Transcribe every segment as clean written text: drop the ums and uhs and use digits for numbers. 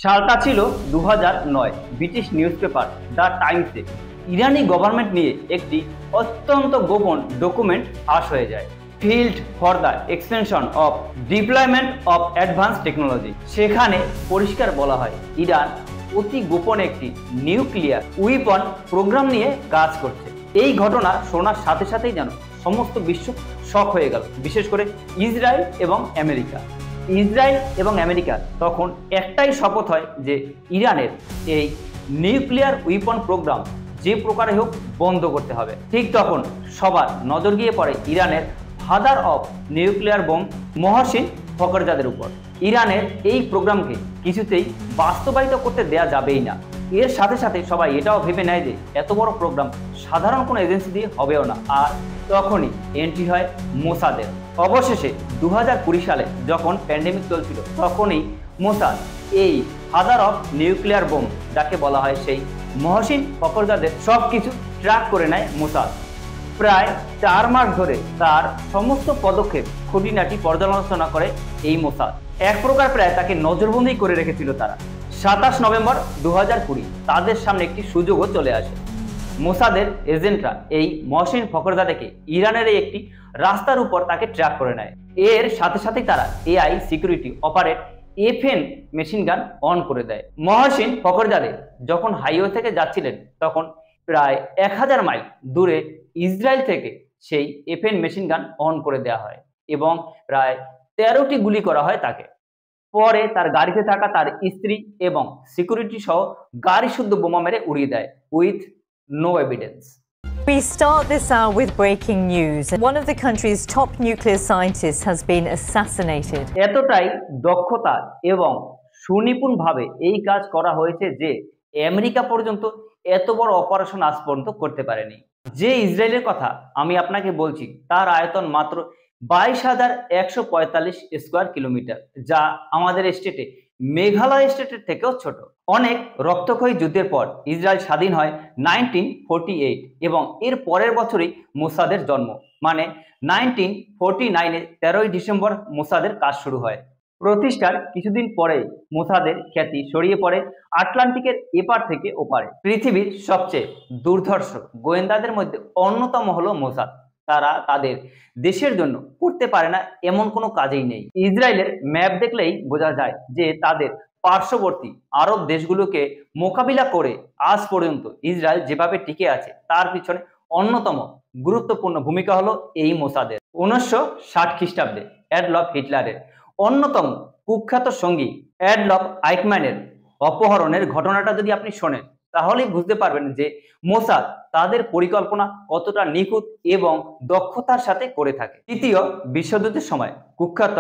সালটা ছিল 2009। British newspaper the টাইমসে ইরানি গভর্নমেন্ট নিয়ে একটি অত্যন্ত গোপন ডকুমেন্ট ফাঁস হয়ে যায়। Field for the expansion of deployment of advance technology. সেখানে পরিষ্কার বলা হয় ইরান অতি গোপন একটি নিউক্লিয়ার উইপন প্রোগ্রাম নিয়ে কাজ করছে। এই ঘটনা শোনার সাথে সাথেই যেন সমস্ত বিশ্ব শক হয়ে গেল, বিশেষ করে ইসরায়েল এবং আমেরিকা। ইসরায়েল এবং আমেরিকা তখন একটাই শপথ হয় যে ইরানের এই নিউক্লিয়ার উইপন প্রোগ্রাম যে প্রকারে হোক বন্ধ করতে হবে। ঠিক তখন সবার নজর গিয়ে পড়ে ইরানের father of nuclear bomb Mohsen ফখরজাদের উপর। ইরানের এই প্রোগ্রামকে কিছুতেই বাস্তবায়িত করতে দেয়া যাবেই না। এর সাথে সাথে সবাই এটাও ভেবে নেয় যে এত বড় প্রোগ্রাম সাধারণ কোনো এজেন্সি দিয়ে হবেও না। আর তখনই এন্ট্রি হয় মোসাদের। অবশেষে 2020 সালে যখন প্যান্ডেমিক চলছিল তখনই মোসাদ এই ফাদার অফ নিউক্লিয়ার বোম, যাকে বলা হয় সেই মহসিন ফখরজাদের সব কিছু ট্র্যাক করে নেয় মোসাদ। প্রায় 4 মাস ধরে তার সমস্ত পদক্ষেপ খুঁটিনাটি পর্যালোচনা করে এই মোসাদ। এক প্রকার প্রায় তাকে নজরবন্দি করে রেখেছিল তারা। 27 নভেম্বর 2020 তাদের সামনে একটি সুযোগও চলে আসে। মোসাদের এজেন্টরা এই মহসিন ফখরজাদেকে ইরানের একটি রাস্তার উপর তাকে ট্র্যাক করে নেয়। এর সাথে সাথেই তারা AI security operate FN machine gun on করে দেয়। মহসিন ফখরজাদে যখন হাইওয়ে থেকে যাচ্ছিলেন তখন প্রায় 1000 মাইল দূরে ইসরায়েল থেকে সেই FN মেশিন গান অন করে দেওয়া হয় এবং প্রায় 13টি গুলি করা হয় তাকে। পরে তার গাড়িতে থাকা তার স্ত্রী এবং সিকিউরিটি সহ গাড়ি শুদ্ধ বোমা মেরে উড়িয়ে দেয় with no evidence. We start this hour with breaking news. One of the country's top nuclear scientists has been assassinated. এতটাই দক্ষতা এবং সুনিপুণভাবে এই কাজ করা হয়েছে যে আমেরিকা পর্যন্ত এত বড় অপারেশন আজ পর্যন্ত করতে পারেনি। যে ইসরায়েলের কথা আমি আপনাকে বলছি তার আয়তন মাত্র 22,145 স্কোয়ার কিলোমিটার, যা আমাদের স্টেটে মেঘালয় স্টেটের থেকেও ছোট। অনেক রক্তক্ষয়ী যুদ্ধের পর ইসরায়েল স্বাধীন হয় 1948 এবং এর পরের বছরই মোসাদের জন্ম, মানে 1949-এ 13ই ডিসেম্বর মোসাদের কাজ শুরু হয়। প্রতিষ্ঠার কিছুদিন পরেই মোসাদের খ্যাতি ছড়িয়ে পড়ে আটলান্টিকের এপার থেকে ওপারে। পৃথিবীর সবচেয়ে দুর্ধর্ষ গোয়েন্দাদের মধ্যে অন্যতম হলো মোসাদ। তারা তাদের দেশের জন্য করতে পারে না এমন কোনো কাজেই নেই। ইসরায়েলের ম্যাপ দেখলেই বোঝা যায় যে তাদের পার্শ্ববর্তী আরব দেশগুলোকে মোকাবিলা করে আজ পর্যন্ত ইসরায়েল যেভাবে টিকে আছে তার পিছনে অন্যতম গুরুত্বপূর্ণ ভূমিকা হলো এই মোসাদের। 1960 খ্রিস্টাব্দে অ্যাডলফ হিটলারের অন্যতম কুখ্যাত সঙ্গী অ্যাডলফ আইকম্যানের অপহরণের ঘটনাটা যদি আপনি শোনেন তাহলেই বুঝতে পারবেন যে মোসাদ তাদের পরিকল্পনা কতটা নিখুঁত এবং দক্ষতার সাথে করে থাকে। তৃতীয় বিশ্বযুদ্ধের সময় কুখ্যাত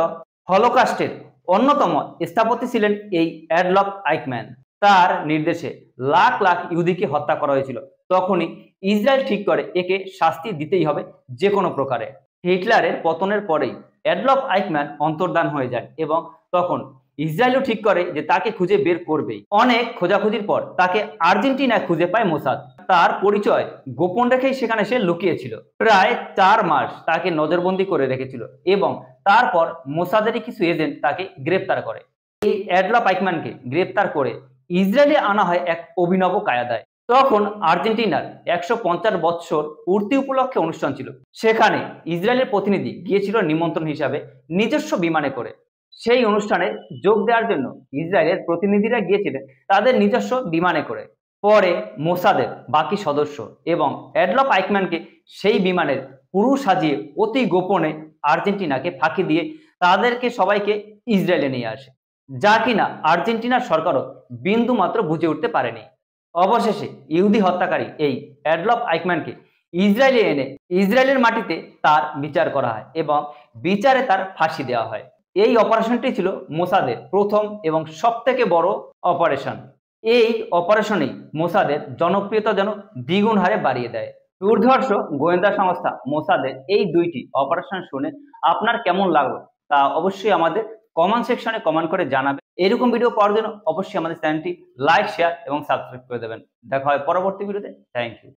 হলোকাস্টের অন্যতম স্থপতি ছিলেন এই অ্যাডলফ আইকম্যান। তার নির্দেশে লাখ লাখ ইহুদিকে হত্যা করা হয়েছিল। তখনই ইসরায়েল ঠিক করে একে শাস্তি দিতেই হবে যে কোনো প্রকারে। হিটলারের পতনের পরেই অ্যাডলফ আইকম্যান অন্তর্ধান হয়ে যায় এবং তখন ইসরায়েলও ঠিক করে যে তাকে খুঁজে বের করবেই। অনেক খোঁজাখুঁজির পর তাকে আর্জেন্টিনায় খুঁজে পায় মোসাদ। তার পরিচয় গোপন রেখেই সেখানে সে লুকিয়েছিল। প্রায় 4 মাস তাকে নজরবন্দি করে রেখেছিল এবং তারপর মোসাদেরই কিছু এজেন্ট তাকে গ্রেপ্তার করে। এই অ্যাডলফ আইকম্যানকে গ্রেপ্তার করে ইসরায়েলে আনা হয় এক অভিনব কায়দায়। তখন আর্জেন্টিনার 150 বৎসর পূর্তি উপলক্ষে অনুষ্ঠান ছিল। সেখানে ইসরায়েলের প্রতিনিধি গিয়েছিল নিমন্ত্রণ হিসাবে নিজস্ব বিমানে করে। সেই অনুষ্ঠানে যোগ দেওয়ার জন্য ইসরায়েলের প্রতিনিধিরা গিয়েছিলেন তাদের নিজস্ব বিমানে করে। পরে মোসাদের বাকি সদস্য এবং অ্যাডলফ আইকম্যানকে সেই বিমানের পুরো সাজিয়ে অতি গোপনে আর্জেন্টিনাকে ফাঁকি দিয়ে তাদেরকে সবাইকে ইসরায়েলে নিয়ে আসে, যা কিনা আর্জেন্টিনার সরকারও বিন্দু মাত্র বুঝে উঠতে পারেনি। অবশেষে ইহুদি হত্যাকারী এই অ্যাডলফ আইকম্যানকে ইসরায়েলে এনে ইসরায়েলের মাটিতে তার বিচার করা হয় এবং বিচারে তার ফাঁসি দেওয়া হয়। এই অপারেশনটি ছিল মোসাদের প্রথম এবং সবথেকে বড় অপারেশন। এই অপারেশনেই মোসাদের জনপ্রিয়তা যেন দ্বিগুণ হারে বাড়িয়ে দেয়। দুর্ধর্ষ গোয়েন্দা সংস্থা মোসাদের এই 2টি অপারেশন শুনে আপনার কেমন লাগলো তা অবশ্যই আমাদের কমেন্ট সেকশনে কমেন্ট করে জানাবেন। এরকম ভিডিও পাওয়ার জন্য অবশ্যই আমাদের চ্যানেলটি লাইক, শেয়ার এবং সাবস্ক্রাইব করে দেবেন। দেখা হয় পরবর্তী ভিডিওতে। Thank you.